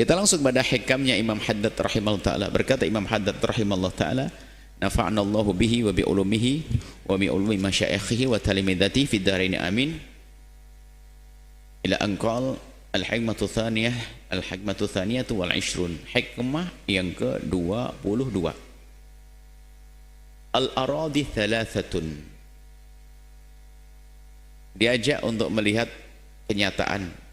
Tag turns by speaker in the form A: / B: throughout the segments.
A: Kita langsung pada hikamnya Imam Haddad rahimahullah ta'ala. Berkata Imam Haddad rahimahullah ta'ala, nafa'anallahu bihi wa bi ulumihi wa bi ulumi masyaikhihi wa talimidati fid dharain amin. Ila anqal al-hikmatu thaniyah, al-hikmatu thaniyatu wal 20. Hikmah yang ke-22. Al-aradi thalathatun. Diajak untuk melihat kenyataan,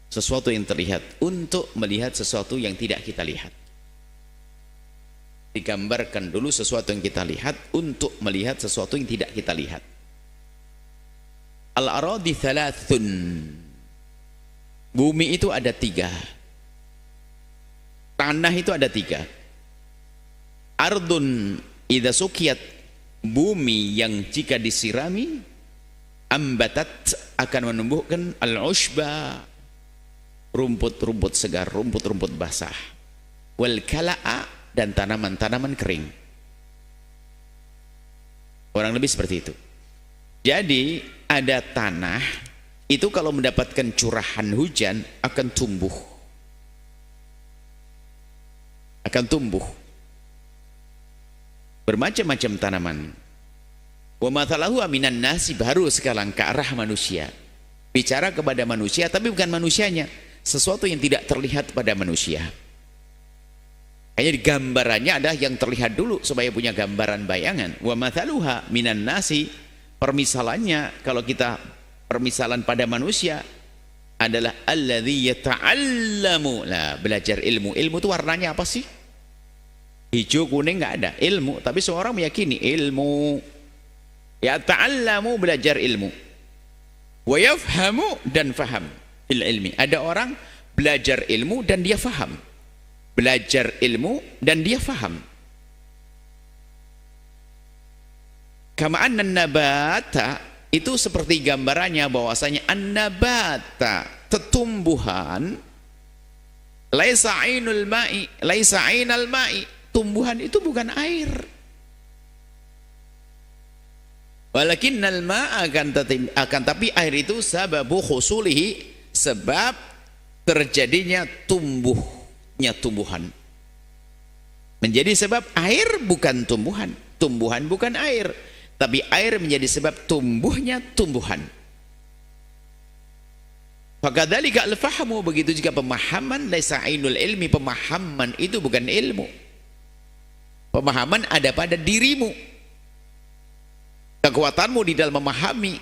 A: sesuatu yang terlihat, untuk melihat sesuatu yang tidak kita lihat. Digambarkan dulu sesuatu yang kita lihat untuk melihat sesuatu yang tidak kita lihat. Al-aradi thalathun. Bumi itu ada 3. Tanah itu ada 3. Ardun idza sukiyat, bumi yang jika disirami, ambatat akan menumbuhkan al-ushba, rumput-rumput segar, rumput-rumput basah, wal kala'a, dan tanaman-tanaman kering. Kurang lebih seperti itu. Jadi ada tanah itu kalau mendapatkan curahan hujan akan tumbuh, bermacam-macam tanaman. Wa mathalahu aminan nasi, baru sekarang ke arah manusia, bicara kepada manusia tapi bukan manusianya, sesuatu yang tidak terlihat pada manusia. Hanya gambarannya ada yang terlihat dulu supaya punya gambaran bayangan. Wa mathaluha minan nasi, permisalannya kalau kita permisalan pada manusia adalah alladzi yata'allamu. Nah, belajar ilmu. Ilmu itu warnanya apa sih? Hijau, kuning, nggak ada. Ilmu. Tapi seorang meyakini ilmu. Yata'allamu, belajar ilmu. Wa yafhamu, dan faham il ilmi. Ada orang belajar ilmu dan dia faham. Belajar ilmu dan dia faham. Kama anna nabata, itu seperti gambarannya bahwasanya an-nabata, tetumbuhan, laisa ainul ma'i, laisa ainal ma'i, tumbuhan itu bukan air. Walakinnal ma'a, akan tapi air itu sababu khusulihi, sebab terjadinya tumbuhan. Menjadi sebab air bukan tumbuhan, tumbuhan bukan air, tapi air menjadi sebab tumbuhnya tumbuhan. Fakadzalika al-fahmu, begitu juga pemahaman, laisa ainul ilmi, pemahaman itu bukan ilmu. Pemahaman ada pada dirimu, kekuatanmu di dalam memahami,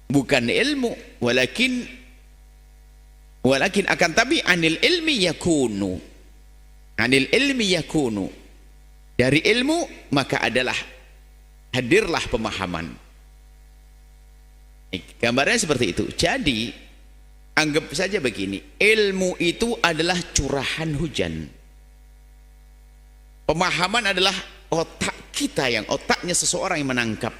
A: bukan ilmu. Walakin akan tapi anil ilmi yakunu, anil ilmi yakunu, dari ilmu maka adalah hadirlah pemahaman. Gambarnya seperti itu. Jadi anggap saja begini, ilmu itu adalah curahan hujan, pemahaman adalah otak kita, yang otaknya seseorang yang menangkap.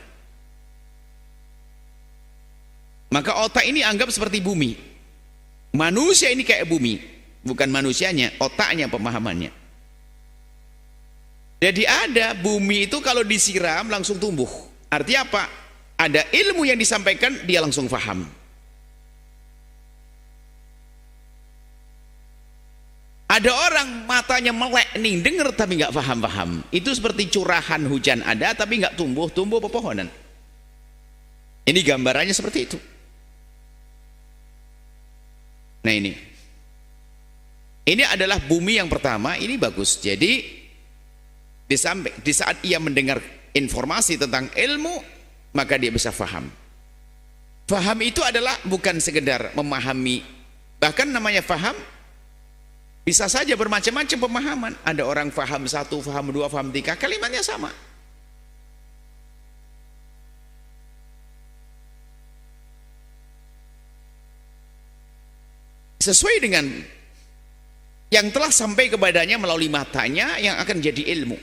A: Maka otak ini anggap seperti bumi. Manusia ini kayak bumi, bukan manusianya, otaknya, pemahamannya. Jadi ada bumi itu kalau disiram langsung tumbuh. Artinya apa? Ada ilmu yang disampaikan, dia langsung paham. Ada orang matanya melek nih, dengar tapi nggak paham. Itu seperti curahan hujan ada tapi nggak tumbuh pepohonan. Ini gambarannya seperti itu. Nah ini adalah bumi yang pertama, ini bagus. Jadi di saat ia mendengar informasi tentang ilmu, maka dia bisa faham. Faham itu adalah bukan sekedar memahami, bahkan namanya faham bisa saja bermacam-macam pemahaman. Ada orang faham 1, faham 2, faham 3, kalimatnya sama. Sesuai dengan yang telah sampai kepadanya melalui matanya, yang akan jadi ilmu.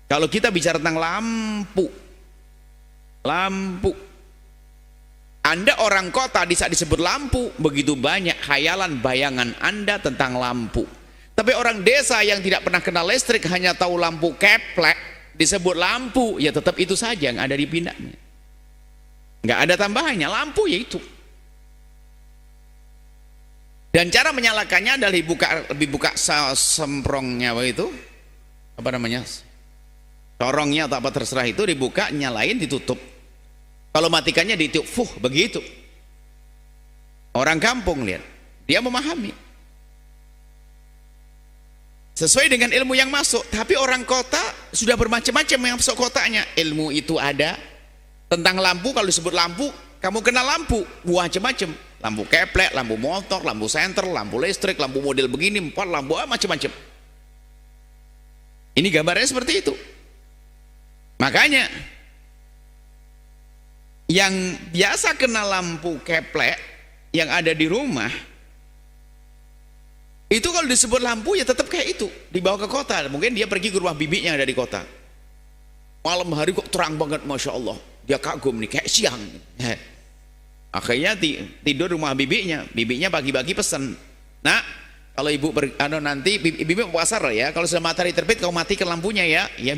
A: Kalau kita bicara tentang lampu, Anda orang kota, di saat disebut lampu, begitu banyak khayalan bayangan Anda tentang lampu. Tapi orang desa yang tidak pernah kenal listrik, hanya tahu lampu keplek, disebut lampu, ya tetap itu saja yang ada di pindaknya. Nggak ada tambahannya, lampu ya itu. Dan cara menyalakannya adalah dibuka semprongnya begitu, apa namanya, corongnya atau apa terserah itu, dibuka, nyalain, ditutup. Kalau matikannya ditiup, begitu. Orang kampung lihat, dia memahami sesuai dengan ilmu yang masuk. Tapi orang kota sudah bermacam-macam yang masuk kotanya. Ilmu itu ada tentang lampu. Kalau disebut lampu, kamu kenal lampu macam-macam. Lampu keplek, lampu motor, lampu senter, lampu listrik, lampu model begini, lampu macam-macam. Ini gambarnya seperti itu. Makanya yang biasa kenal lampu keplek yang ada di rumah, itu kalau disebut lampu ya tetap kayak itu, dibawa ke kota. Mungkin dia pergi ke rumah bibinya yang ada di kota, malam hari kok terang banget, Masya Allah, dia kagum nih, kayak siang. Akhirnya tidur rumah bibinya pagi-pagi pesan, nak, kalau ibu nanti bibi mau pasar ya, kalau sudah matahari terbit kau matikan lampunya ya. Ya,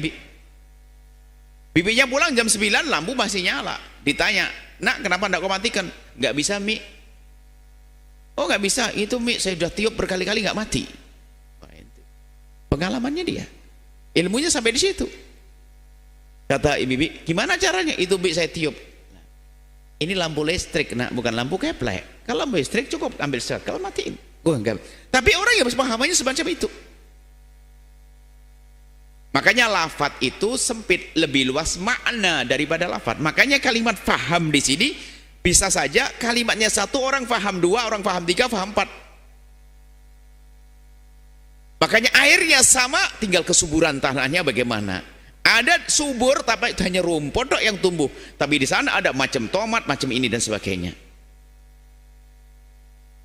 A: bibinya pulang jam 9, lampu masih nyala. Ditanya, nak, kenapa enggak kau matikan? Enggak bisa, Mi. Oh, enggak bisa, itu Mi saya sudah tiup berkali-kali enggak mati. Pengalamannya dia, ilmunya sampai di situ. Kata bibi, gimana caranya? Itu Mi saya tiup. Ini lampu listrik, nak, bukan lampu keplek. Kalau lampu listrik cukup ambil serat, kalau matiin. Enggak. Tapi orang yang pemahamannya semacam itu. Makanya lafadz itu sempit, lebih luas makna daripada lafadz. Makanya kalimat faham di sini bisa saja kalimatnya satu, orang faham dua, orang faham tiga, faham empat. Makanya airnya sama, tinggal kesuburan tanahnya bagaimana. Ada subur tapi hanya rumput yang tumbuh, tapi di sana ada macam tomat, macam ini dan sebagainya.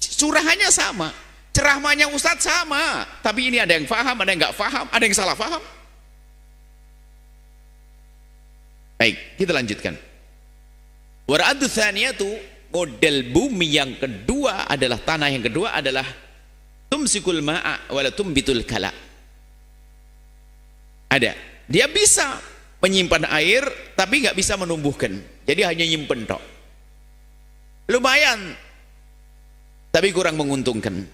A: Curahannya sama, ceramahnya Ustadz sama, tapi ini ada yang faham, ada yang nggak faham, ada yang salah faham. Baik, kita lanjutkan. Waradu tsaniyatu, model bumi yang kedua adalah, tanah yang kedua adalah tumsikul ma'a wala tumbitul kala. Ada, dia bisa menyimpan air tapi nggak bisa menumbuhkan, jadi hanya nyimpen tok. Lumayan tapi kurang menguntungkan.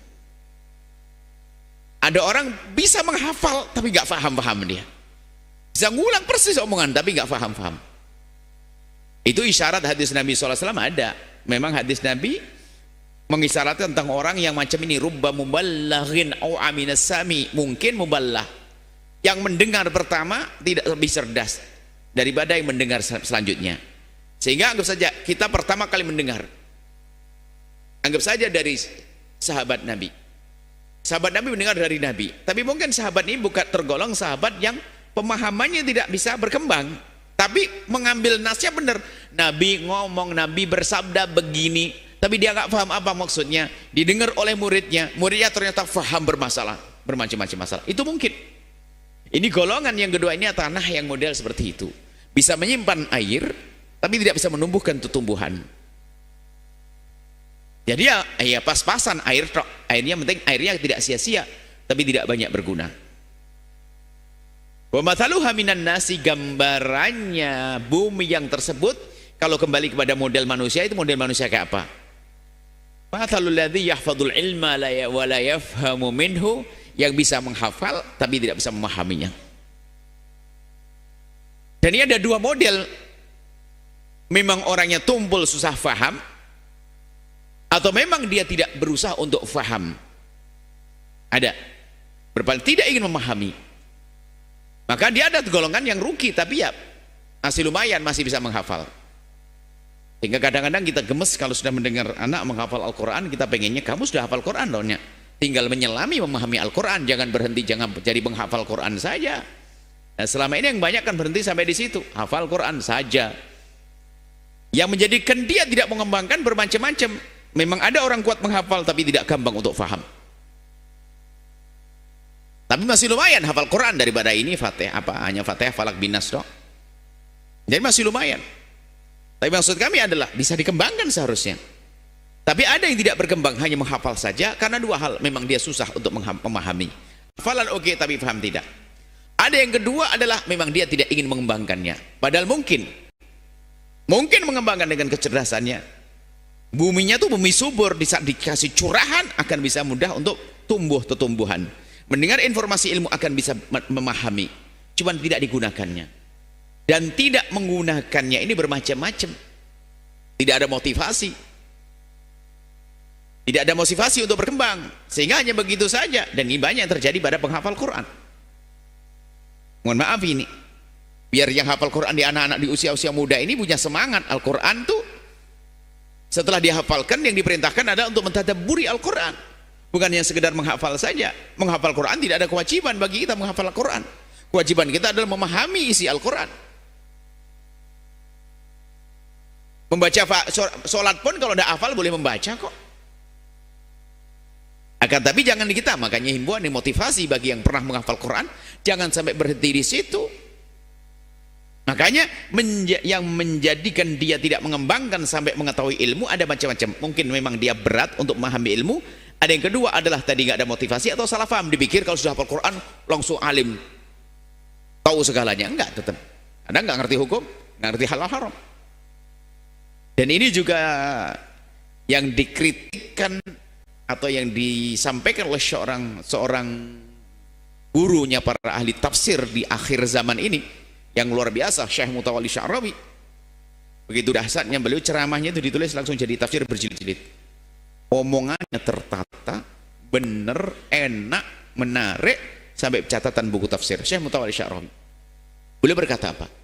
A: Ada orang bisa menghafal tapi nggak paham dia, bisa ngulang persis omongan tapi nggak paham. Itu isyarat hadis Nabi SAW ada. Memang hadis Nabi mengisyaratkan tentang orang yang macam ini, rubba muballaghin au aminas sami, mungkin muballah yang mendengar pertama tidak lebih cerdas daripada yang mendengar selanjutnya. Sehingga anggap saja kita pertama kali mendengar, anggap saja dari sahabat Nabi. Sahabat Nabi mendengar dari Nabi, tapi mungkin sahabat ini bukan tergolong sahabat yang pemahamannya tidak bisa berkembang, tapi mengambil nasnya benar. Nabi ngomong, Nabi bersabda begini, tapi dia nggak paham apa maksudnya. Didengar oleh muridnya ternyata paham bermasalah, bermacam-macam masalah. Itu mungkin. Ini golongan yang kedua, ini tanah yang model seperti itu, bisa menyimpan air tapi tidak bisa menumbuhkan tumbuhan. Jadi ya pas-pasan air, airnya penting, airnya tidak sia-sia tapi tidak banyak berguna. Wa mathaluha minan nasi, gambarannya bumi yang tersebut kalau kembali kepada model manusia, itu model manusia kayak apa? Mathalul ladzi yahfadzul ilma wa la yafhamu minhu, yang bisa menghafal tapi tidak bisa memahaminya. Dan ini ada dua model, memang orangnya tumpul susah faham, atau memang dia tidak berusaha untuk faham. Ada berpaling tidak ingin memahami, maka dia ada golongan yang rugi tapi ya masih lumayan, masih bisa menghafal. Sehingga kadang-kadang kita gemes kalau sudah mendengar anak menghafal Al-Quran, kita pengennya kamu sudah hafal Quran dong, tinggal menyelami memahami Al-Quran, jangan berhenti, jangan jadi menghafal Quran saja. Nah, selama ini yang banyak kan berhenti sampai di situ, hafal Quran saja, yang menjadikan dia tidak mengembangkan bermacam-macam. Memang ada orang kuat menghafal tapi tidak gampang untuk faham, tapi masih lumayan hafal Quran daripada ini Fatihah, hanya Fatihah Falak Binas dong. Jadi masih lumayan. Tapi maksud kami adalah bisa dikembangkan seharusnya. Tapi ada yang tidak berkembang, hanya menghafal saja karena dua hal, memang dia susah untuk memahami. Hafalan oke, tapi paham tidak. Ada yang kedua adalah memang dia tidak ingin mengembangkannya, padahal mungkin mengembangkan dengan kecerdasannya, Buminya tuh bumi subur, di saat dikasih curahan akan bisa mudah untuk tumbuh tumbuhan. Mendengar informasi ilmu akan bisa memahami, cuman tidak digunakannya. Dan tidak menggunakannya ini bermacam-macam. Tidak ada motivasi. Tidak ada motivasi untuk berkembang, sehingga hanya begitu saja. Dan ini banyak yang terjadi pada penghafal Quran. Mohon maaf ini, biar yang hafal Quran di anak-anak di usia-usia muda ini punya semangat. Al-Quran tuh setelah dihafalkan, yang diperintahkan adalah untuk mentadabburi Al-Quran, bukan yang sekedar menghafal saja. Menghafal Quran tidak ada kewajiban bagi kita menghafal Al-Quran. Kewajiban kita adalah memahami isi Al-Quran. Membaca sholat pun kalau tidak hafal boleh membaca kok. Akan tapi jangan di kita, makanya himbauan dan motivasi bagi yang pernah menghafal Quran, jangan sampai berhenti di situ. Makanya yang menjadikan dia tidak mengembangkan sampai mengetahui ilmu ada macam-macam. Mungkin memang dia berat untuk memahami ilmu. Ada yang kedua adalah tadi nggak ada motivasi atau salah paham, dipikir kalau sudah hafal Quran langsung alim, tahu segalanya. Enggak, tetap ada nggak ngerti hukum, nggak ngerti halal haram. Dan ini juga yang dikritikkan atau yang disampaikan oleh seorang gurunya para ahli tafsir di akhir zaman ini yang luar biasa, Syekh Mutawalli Sya'rawi. Begitu dahsyatnya beliau, ceramahnya itu ditulis langsung jadi tafsir berjilid-jilid. Omongannya tertata, benar, enak, menarik, sampai catatan buku tafsir. Syekh Mutawalli Sya'rawi, beliau berkata apa?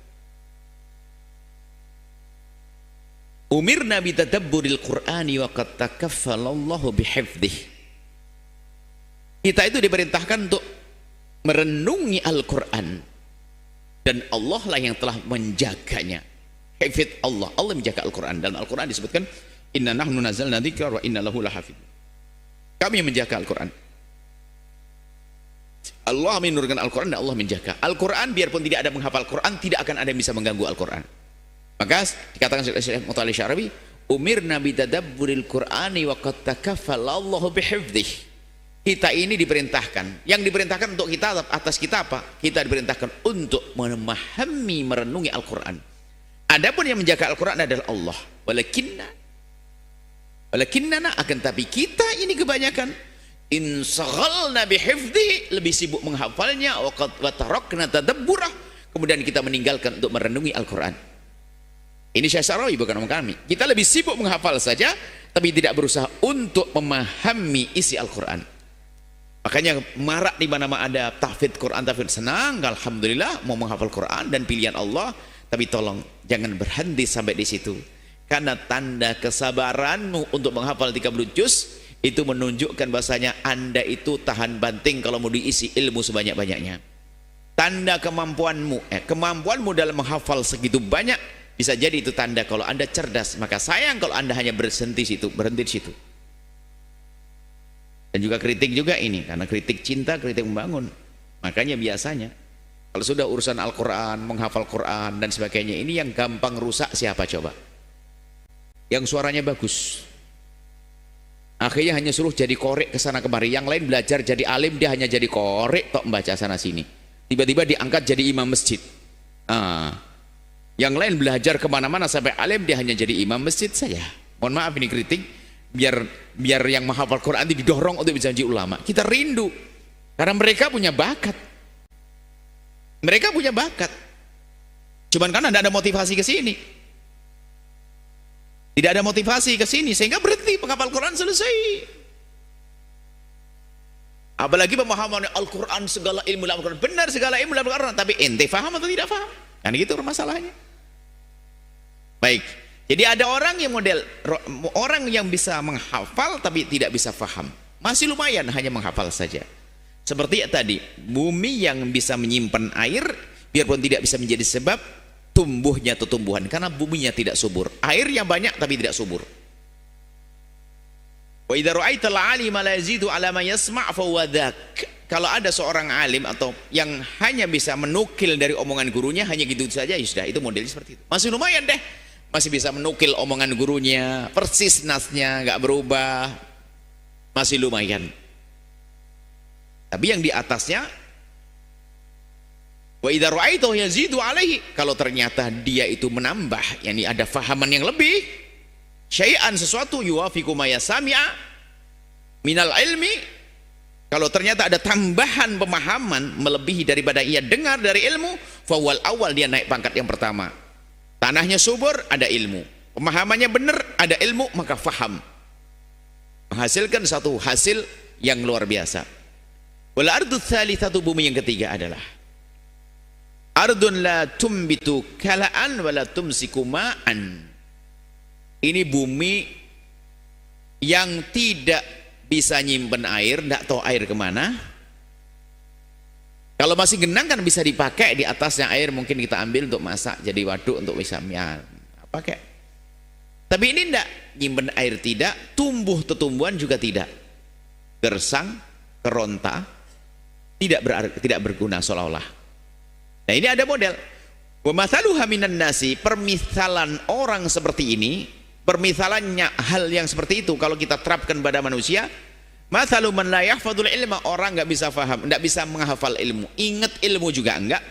A: Umirna bitadabburil Qur'ani wa qad takaffalallahu bihifdih. Kita itu diperintahkan untuk merenungi Al-Quran, dan Allah lah yang telah menjaganya. Hifdz Allah, Allah menjaga Al-Quran. Dalam Al-Quran disebutkan inna nahnu nazzalna dzikra wa inna lahu lahafidz. Kami menjaga Al-Quran. Allah menurunkan Al-Quran dan Allah menjaga Al-Quran. Biarpun tidak ada menghafal Al-Quran, tidak akan ada yang bisa mengganggu Al-Quran. Maka dikatakan oleh Syekh Mutawalli Sya'rawi, umirna bitadabburil Qur'ani wa qad takaffalallahu bihifdzih. Kita ini diperintahkan, yang diperintahkan untuk kita, atas kita apa? Kita diperintahkan untuk memahami, merenungi Al-Quran. Adapun yang menjaga Al-Quran adalah Allah. Walakinnana, akan tapi kita ini kebanyakan insaghalna bihifdhi, lebih sibuk menghafalnya, wa tarakna tadabburah, kemudian kita meninggalkan untuk merenungi Al-Quran. Ini Syekh Sya'rawi, bukan omong kami. Kita lebih sibuk menghafal saja, tapi tidak berusaha untuk memahami isi Al-Quran. Makanya marak di mana-mana ada tahfidz Quran, tahfidz, senang, alhamdulillah mau menghafal Quran dan pilihan Allah. Tapi tolong jangan berhenti sampai di situ, karena tanda kesabaranmu untuk menghafal 30 juz itu menunjukkan bahasanya Anda itu tahan banting kalau mau diisi ilmu sebanyak-banyaknya. Tanda kemampuanmu dalam menghafal segitu banyak, bisa jadi itu tanda kalau Anda cerdas. Maka sayang kalau Anda hanya berhenti di situ. Dan juga kritik juga ini, karena kritik cinta, kritik membangun. Makanya biasanya kalau sudah urusan Al-Quran, menghafal Quran dan sebagainya, ini yang gampang rusak siapa coba? Yang suaranya bagus, akhirnya hanya suruh jadi korek kesana kemari. Yang lain belajar jadi alim, dia hanya jadi korek tok membaca sana sini. Tiba-tiba diangkat jadi imam masjid. Yang lain belajar kemana-mana sampai alim, dia hanya jadi imam masjid saja. Mohon maaf ini kritik, biar yang menghafal Quran itu didorong untuk bisa jadi ulama. Kita rindu karena mereka punya bakat. Mereka punya bakat. Cuman karena tidak ada motivasi ke sini. Tidak ada motivasi ke sini sehingga berhenti menghafal Quran, selesai. Apalagi pemahaman Al-Quran, segala ilmu dalam Al-Quran, benar segala ilmu dalam Al-Quran, tapi ente faham atau tidak faham? Kan gitu masalahnya. Baik. Jadi ada orang yang orang yang bisa menghafal tapi tidak bisa faham. Masih lumayan hanya menghafal saja. Seperti tadi, bumi yang bisa menyimpan air, biarpun tidak bisa menjadi sebab tumbuhnya tumbuhan, karena buminya tidak subur. Air yang banyak tapi tidak subur. Wa idza ra'aital 'alima la yazidu 'ala ma yasma' fa huwa dzak. Kalau ada seorang alim atau yang hanya bisa menukil dari omongan gurunya, hanya gitu saja, ya sudah, itu modelnya seperti itu. Masih lumayan deh. Masih bisa menukil omongan gurunya, persis nasnya nggak berubah, masih lumayan. Tapi yang di atasnya, wa idza ra'aitahu yazidu alaihi, kalau ternyata dia itu menambah, yakni ada fahaman yang lebih, syai'an sesuatu yuwafiqu ma yasami'a minal ilmi, kalau ternyata ada tambahan pemahaman melebihi daripada ia dengar dari ilmu, fawal awal, dia naik pangkat yang pertama. Tanahnya subur, ada ilmu. Pemahamannya benar, ada ilmu, maka faham. Menghasilkan satu hasil yang luar biasa. Wal ardu tsalitsatu, bumi yang ketiga adalah ardun la tumbitu kala'an wa la tumsiku ma'an. Ini bumi yang tidak bisa nyimpen air, tidak tahu air kemana. Kalau masih genang kan bisa dipakai, di atasnya air mungkin kita ambil untuk masak, jadi waduk untuk bisa pakai. Tapi ini tidak, nyimpen air tidak, tumbuh tumbuhan juga tidak, gersang, keronta, tidak berguna seolah-olah. Nah ini ada model. Wa mathaluha minan nasi, permisalan orang seperti ini, permisalannya hal yang seperti itu kalau kita terapkan pada manusia, mathalu man la yahfadul ilma, orang nggak bisa faham, nggak bisa menghafal ilmu, ingat ilmu juga enggak,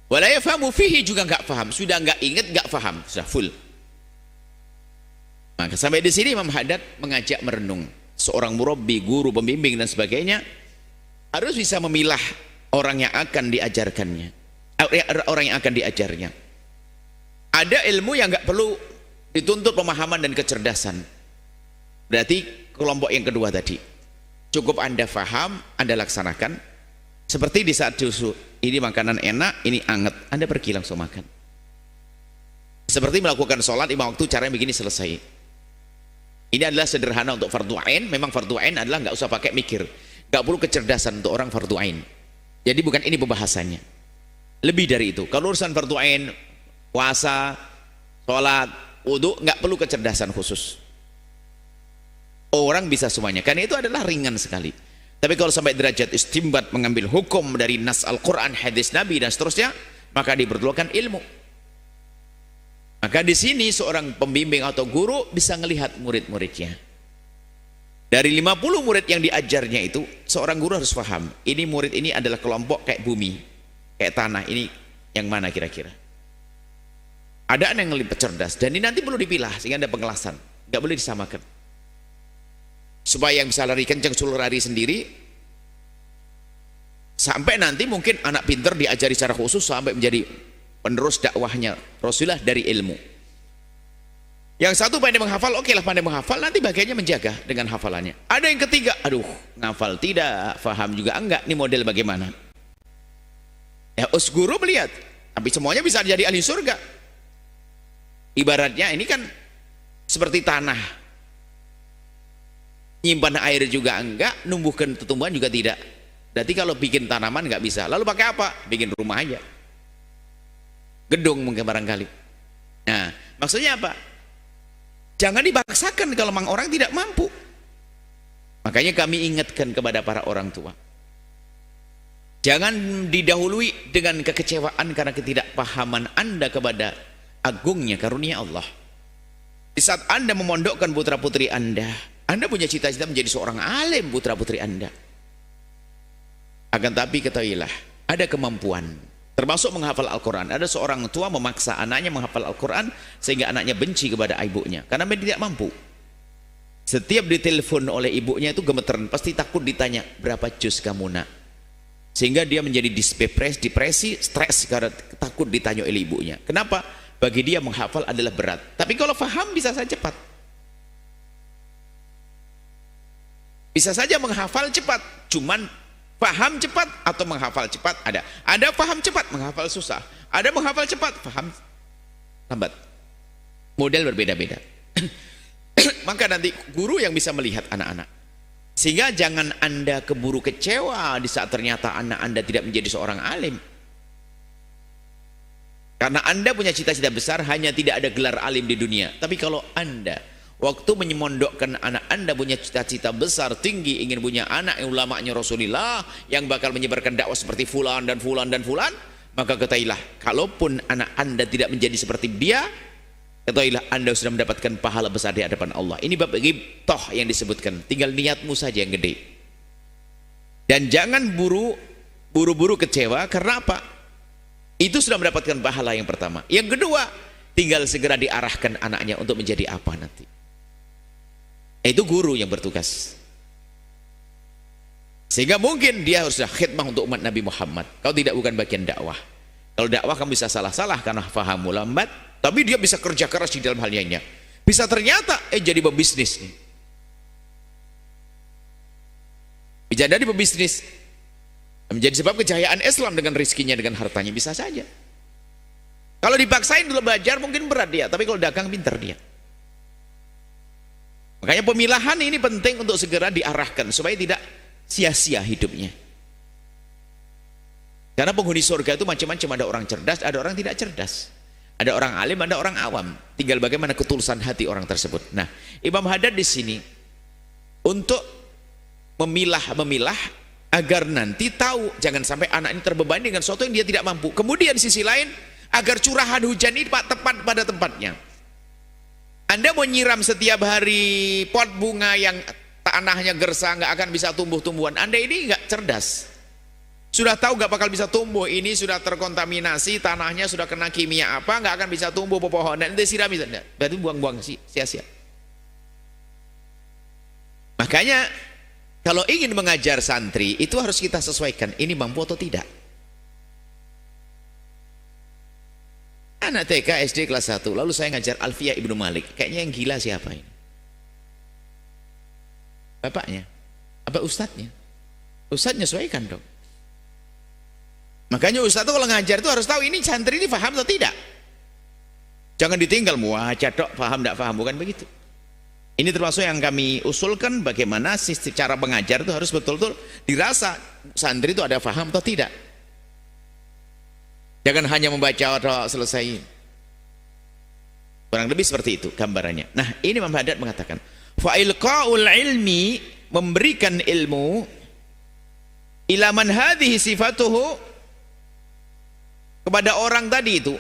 A: wala yafhamu fihi, juga nggak faham, sudah nggak ingat, nggak faham, sudah full. Maka sampai di sini Imam Haddad mengajak merenung. Seorang murabbi, guru, pembimbing dan sebagainya harus bisa memilah orang yang akan diajarkannya, orang yang akan diajarnya. Ada ilmu yang nggak perlu dituntut pemahaman dan kecerdasan. Berarti kelompok yang kedua tadi, cukup Anda faham, Anda laksanakan. Seperti di saat justru ini makanan enak, ini anget, Anda pergi langsung makan. Seperti melakukan sholat 5 waktu, caranya begini, selesai. Ini adalah sederhana untuk fardu ain. Memang fardu ain adalah nggak usah pakai mikir, nggak perlu kecerdasan untuk orang fardu ain. Jadi bukan ini pembahasannya. Lebih dari itu. Kalau urusan fardu ain, puasa, sholat, wudu, nggak perlu kecerdasan khusus. Orang bisa semuanya, karena itu adalah ringan sekali. Tapi kalau sampai derajat istimbat, mengambil hukum dari nas Al-Quran, hadis Nabi dan seterusnya, maka diperlukan ilmu. Maka di sini seorang pembimbing atau guru bisa melihat murid-muridnya. Dari 50 murid yang diajarnya itu, seorang guru harus paham, ini murid ini adalah kelompok kayak bumi, kayak tanah, ini yang mana kira-kira. Ada yang lebih cerdas, dan ini nanti perlu dipilah sehingga ada pengelasan, nggak boleh disamakan. Supaya yang bisa lari kencang suruh lari sendiri, sampai nanti mungkin anak pinter diajari secara khusus sampai menjadi penerus dakwahnya Rasulullah dari ilmu. Yang satu pandai menghafal, oke lah pandai menghafal, nanti bagiannya menjaga dengan hafalannya. Ada yang ketiga, aduh ngafal tidak, faham juga enggak, ini model bagaimana? Ya guru melihat, tapi semuanya bisa jadi ahli surga. Ibaratnya ini kan seperti tanah, nyimpan air juga enggak, numbuhkan tumbuhan juga tidak. Berarti kalau bikin tanaman enggak bisa, lalu pakai apa? Bikin rumah aja, gedung mungkin barangkali. Nah maksudnya apa? Jangan dipaksakan kalau memang orang tidak mampu. Makanya kami ingatkan kepada para orang tua, jangan didahului dengan kekecewaan karena ketidakpahaman Anda kepada agungnya karunia Allah. Di saat Anda memondokkan putra putri Anda punya cita-cita menjadi seorang alim putra putri Anda. Akan tapi ketahuilah, ada kemampuan, termasuk menghafal Al-Quran. Ada seorang tua memaksa anaknya menghafal Al-Quran sehingga anaknya benci kepada ibunya karena dia tidak mampu. Setiap ditelepon oleh ibunya itu gemeteran, pasti takut ditanya berapa juz kamu nak, sehingga dia menjadi depresi, stres karena takut ditanya oleh ibunya. Kenapa? Bagi dia menghafal adalah berat, tapi kalau faham bisa saja cepat. Bisa saja menghafal cepat, cuman paham cepat atau menghafal cepat ada paham cepat, menghafal susah, ada menghafal cepat, paham lambat. Model berbeda-beda. Maka nanti guru yang bisa melihat anak-anak, sehingga jangan Anda keburu kecewa di saat ternyata anak Anda tidak menjadi seorang alim. Karena Anda punya cita-cita besar, hanya tidak ada gelar alim di dunia. Tapi kalau Anda waktu menyemondokkan anak Anda punya cita-cita besar, tinggi, ingin punya anak yang ulamanya Rasulullah, yang bakal menyebarkan dakwah seperti fulan dan fulan dan fulan, maka ketahuilah, kalaupun anak Anda tidak menjadi seperti dia, ketahuilah Anda sudah mendapatkan pahala besar di hadapan Allah. Ini bab ghibthah yang disebutkan, tinggal niatmu saja yang gede. Dan jangan buru-buru kecewa, karena apa? Itu sudah mendapatkan pahala yang pertama. Yang kedua, tinggal segera diarahkan anaknya untuk menjadi apa nanti. Itu guru yang bertugas. Sehingga mungkin dia harus khidmah untuk umat Nabi Muhammad. Kalau tidak, bukan bagian dakwah. Kalau dakwah kamu bisa salah-salah karena fahammu lambat, tapi dia bisa kerja keras di dalam hal lainnya. Bisa ternyata jadi pebisnis nih. Bisa jadi pebisnis. Menjadi sebab kejayaan Islam dengan rizkinya, dengan hartanya, bisa saja. Kalau dipaksain dulu belajar mungkin berat dia, tapi kalau dagang pintar dia. Makanya pemilahan ini penting untuk segera diarahkan supaya tidak sia-sia hidupnya. Karena penghuni surga itu macam-macam, ada orang cerdas, ada orang tidak cerdas. Ada orang alim, ada orang awam. Tinggal bagaimana ketulusan hati orang tersebut. Nah, Imam Haddad di sini untuk memilah agar nanti tahu, jangan sampai anak ini terbebani dengan sesuatu yang dia tidak mampu. Kemudian sisi lain, agar curahan hujan ini tepat pada tempatnya. Anda mau nyiram setiap hari pot bunga yang tanahnya gersang, nggak akan bisa tumbuh-tumbuhan. Anda ini nggak cerdas. Sudah tahu nggak bakal bisa tumbuh, ini sudah terkontaminasi, tanahnya sudah kena kimia apa, nggak akan bisa tumbuh pepohonan. Anda sirami, berarti buang-buang sia-sia. Makanya kalau ingin mengajar santri itu harus kita sesuaikan, ini mampu atau tidak. Anak TK SD kelas 1, lalu saya ngajar Alfiyah Ibnu Malik. Kayaknya yang gila siapa ini? Bapaknya? Apa ustadznya? Ustadznya sesuaikan dong. Makanya ustadz itu kalau ngajar itu harus tahu ini santri ini paham atau tidak. Jangan ditinggal muaca dok, paham tidak paham, bukan begitu. Ini termasuk yang kami usulkan, bagaimana cara mengajar itu harus betul-betul dirasa santri itu ada paham atau tidak. Jangan hanya membaca atau selesai. Kurang lebih seperti itu gambarannya. Nah, ini Imam Haddad mengatakan, fa ilqaul ilmi, memberikan ilmu, ila man hadhihi sifatuhu, kepada orang tadi itu,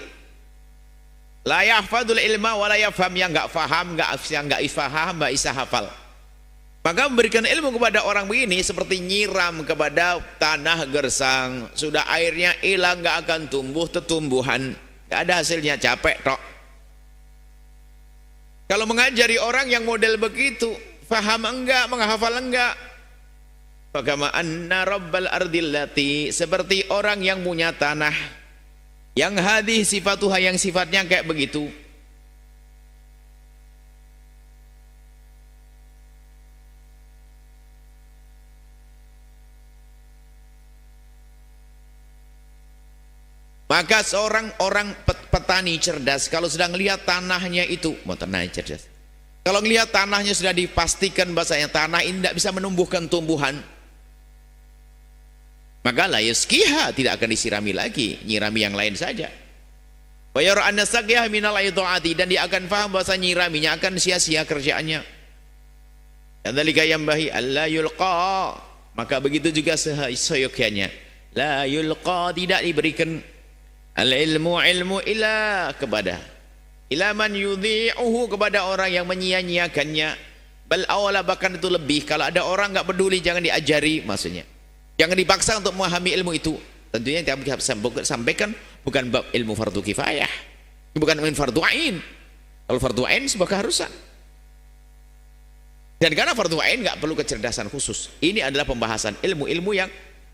A: la yahfadul ilma wa la yafham, yang enggak faham, enggak ifaham, enggak bisa hafal. Maka memberikan ilmu kepada orang begini seperti nyiram kepada tanah gersang, sudah airnya hilang, enggak akan tumbuh tetumbuhan, enggak ada hasilnya, capek tok. Kalau mengajari orang yang model begitu, faham enggak, menghafal enggak, kama anna rabbal ardillati, seperti orang yang punya tanah yang hadih sifatuha, yang sifatnya kayak begitu. Maka seorang orang petani cerdas kalau sudah melihat tanahnya itu, mau tanah cerdas, kalau melihat tanahnya sudah dipastikan bahasanya tanah ini tidak bisa menumbuhkan tumbuhan, maka la yaskiha, tidak akan disirami lagi, nyirami yang lain saja. Wa yara anna saqiyah minal itaati, dan dia akan paham bahasa nyiraminya akan sia-sia kerjaannya. Kadzalika yambahi alla yulqa, maka begitu juga seyogyanya la yulqa, tidak diberikan al ilmu ila kepada ila man yudhi'uhu, kepada orang yang menyia-nyiakannya. Bal awala, bahkan itu lebih, kalau ada orang enggak peduli jangan diajari, maksudnya jangan dipaksa untuk memahami ilmu itu. Tentunya yang kita sampaikan bukan bab ilmu fardu kifayah, bukan ilmu fardu ain. Kalau fardu ain sebuah keharusan, dan karena fardu ain nggak perlu kecerdasan khusus. Ini adalah pembahasan ilmu-ilmu yang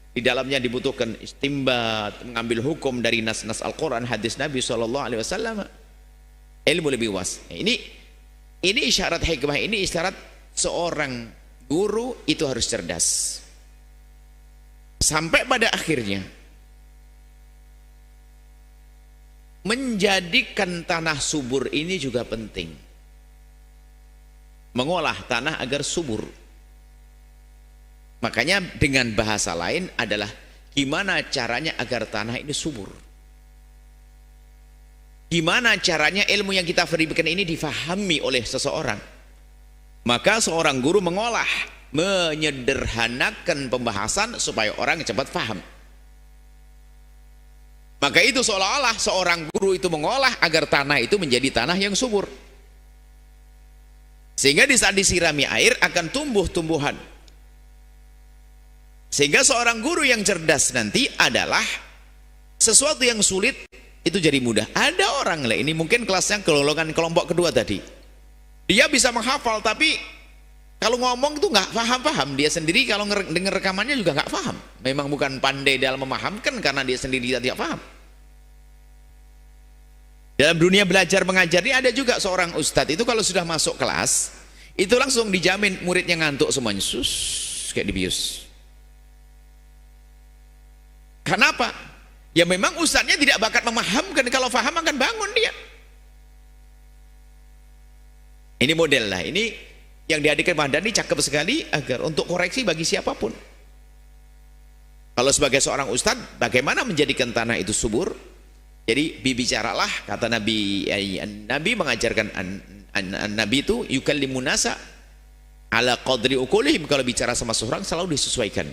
A: di dalamnya dibutuhkan istimbat, mengambil hukum dari nas-nas Al-Quran, hadis Nabi SAW. Ilmu lebih luas. Ini isyarat hikmah, ini isyarat seorang guru itu harus cerdas. Sampai pada akhirnya menjadikan tanah subur ini juga penting. Mengolah tanah agar subur. Makanya dengan bahasa lain adalah gimana caranya agar tanah ini subur. Gimana caranya ilmu yang kita berikan ini difahami oleh seseorang. Maka seorang guru mengolah, menyederhanakan pembahasan supaya orang cepat paham. Maka itu seolah-olah seorang guru itu mengolah agar tanah itu menjadi tanah yang subur, sehingga di saat disirami air akan tumbuh tumbuhan. Sehingga seorang guru yang cerdas nanti adalah sesuatu yang sulit itu jadi mudah. Ada orang lah, ini mungkin kelasnya golongan kelompok kedua tadi. Dia bisa menghafal tapi kalau ngomong itu nggak paham-paham. Dia sendiri kalau dengar rekamannya juga nggak paham. Memang bukan pandai dalam memahamkan karena dia sendiri tidak paham. Dalam dunia belajar mengajar ini ada juga seorang ustadz itu kalau sudah masuk kelas itu langsung dijamin muridnya ngantuk semuanya, kayak dibius. Kenapa? Ya memang ustadznya tidak bakat memahamkan, kalau paham akan bangun dia. Ini model lah, ini yang dihadirkan Mahdani cakep sekali agar untuk koreksi bagi siapapun. Kalau sebagai seorang ustadz, bagaimana menjadikan tanah itu subur? Jadi bicaralah, kata Nabi, Nabi mengajarkan Nabi itu yukallimun nasa ala qadri uqulihim, kalau bicara sama seorang selalu disesuaikan.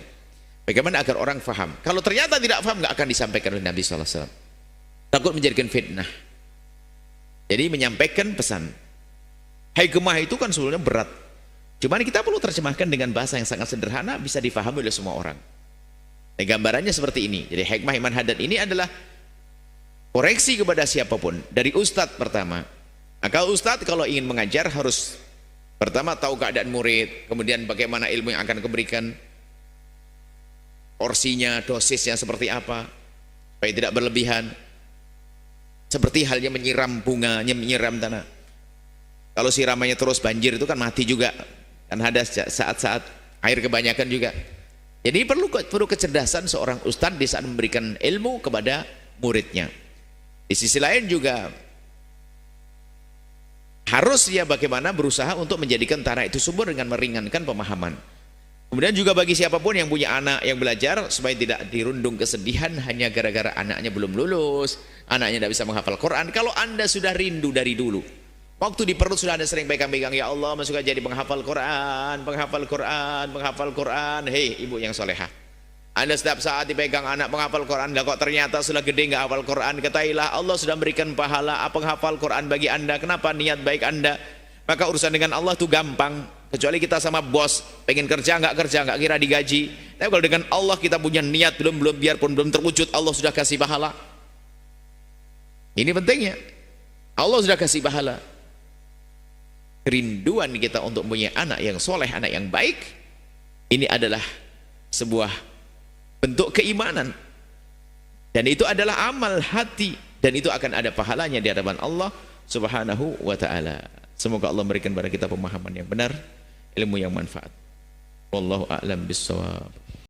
A: Bagaimana agar orang faham? Kalau ternyata tidak faham, nggak akan disampaikan oleh Nabi SAW. Takut menjadikan fitnah. Jadi menyampaikan pesan. Hikmah itu kan sebenarnya berat. Cuman kita perlu terjemahkan dengan bahasa yang sangat sederhana, bisa difahami oleh semua orang. Dan gambarannya seperti ini. Jadi hikmah iman hadat ini adalah koreksi kepada siapapun. Dari ustadz pertama. Nah, kalau ustadz kalau ingin mengajar harus pertama tahu keadaan murid, kemudian bagaimana ilmu yang akan diberikan, porsinya, dosisnya seperti apa, supaya tidak berlebihan. Seperti halnya menyiram bunga, menyiram tanah. Kalau siramannya terus banjir itu kan mati juga. Kan ada saat-saat air kebanyakan juga. Jadi perlu kecerdasan seorang ustadz di saat memberikan ilmu kepada muridnya. Di sisi lain juga harus dia bagaimana berusaha untuk menjadikan tanah itu subur dengan meringankan pemahaman. Kemudian juga bagi siapapun yang punya anak yang belajar, supaya tidak dirundung kesedihan hanya gara-gara anaknya belum lulus, anaknya tidak bisa menghafal Quran. Kalau Anda sudah rindu dari dulu, waktu di perut sudah Anda sering pegang-pegang, ya Allah masuk jadi penghafal Quran, penghafal Quran, penghafal Quran. Hei ibu yang solehah, Anda setiap saat dipegang anak penghafal Quran, lah kok ternyata sudah gede nggak hafal Quran, ketahuilah Allah sudah berikan pahala penghafal Quran bagi Anda. Kenapa? Niat baik Anda. Maka urusan dengan Allah itu gampang. Kecuali kita sama bos pengen kerja nggak kira digaji. Tapi kalau dengan Allah kita punya niat belum biarpun belum terwujud, Allah sudah kasih pahala. Ini pentingnya. Allah sudah kasih pahala. Kerinduan kita untuk punya anak yang soleh, anak yang baik, ini adalah sebuah bentuk keimanan, dan itu adalah amal hati, dan itu akan ada pahalanya di hadapan Allah Subhanahu wa ta'ala. Semoga Allah memberikan kepada kita pemahaman yang benar, ilmu yang manfaat. Wallahu a'lam bissawab.